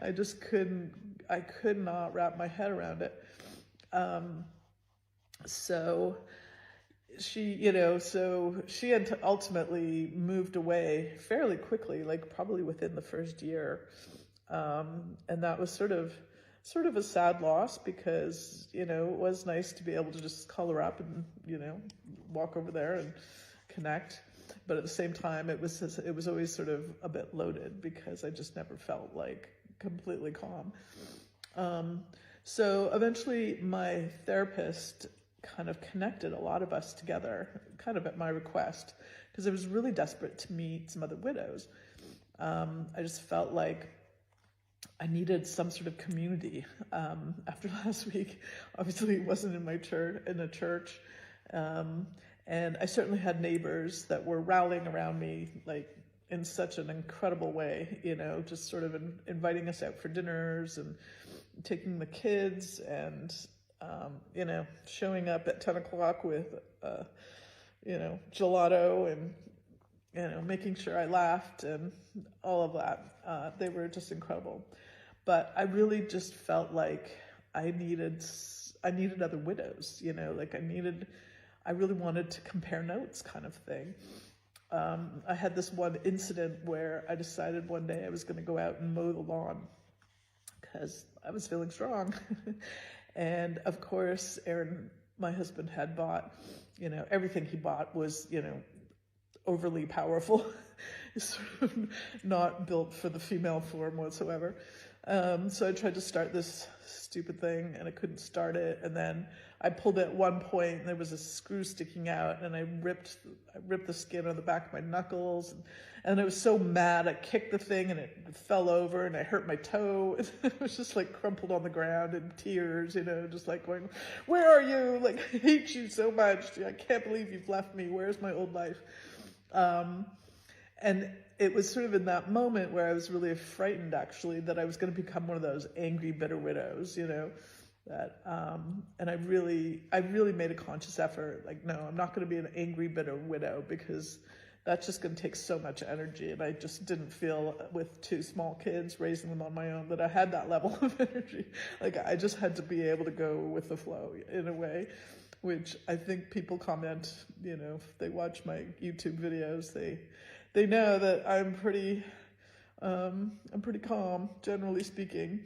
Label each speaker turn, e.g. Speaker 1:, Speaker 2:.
Speaker 1: I could not wrap my head around it. So she had ultimately moved away fairly quickly, like probably within the first year. And that was sort of a sad loss because, it was nice to be able to just call her up and, walk over there and connect. But at the same time, it was always sort of a bit loaded because I just never felt like completely calm. So eventually my therapist kind of connected a lot of us together, kind of at my request, because I was really desperate to meet some other widows. I just felt like I needed some sort of community. After last week, obviously it wasn't in a church. And I certainly had neighbors that were rallying around me, like in such an incredible way, just sort of inviting us out for dinners and taking the kids and, showing up at 10 o'clock with, gelato and, making sure I laughed and all of that. They were just incredible. But I really just felt like I needed other widows, I really wanted to compare notes kind of thing. I had this one incident where I decided one day I was going to go out and mow the lawn because I was feeling strong. And of course, Aaron, my husband, had bought, everything he bought was, overly powerful. It's sort of not built for the female form whatsoever. So I tried to start this stupid thing and I couldn't start it. And then I pulled it at one point and there was a screw sticking out and I ripped the skin on the back of my knuckles. And I was so mad, I kicked the thing and it fell over and I hurt my toe. It was just like crumpled on the ground in tears, just like going, where are you? Like, I hate you so much. I can't believe you've left me. Where's my old life? And it was sort of in that moment where I was really frightened, actually, that I was going to become one of those angry, bitter widows, that, and I really made a conscious effort. Like, no, I'm not going to be an angry, bitter widow because that's just going to take so much energy. And I just didn't feel with 2 small kids, raising them on my own, that I had that level of energy. Like, I just had to be able to go with the flow in a way, which I think people comment, if they watch my YouTube videos, they know that I'm pretty calm, generally speaking.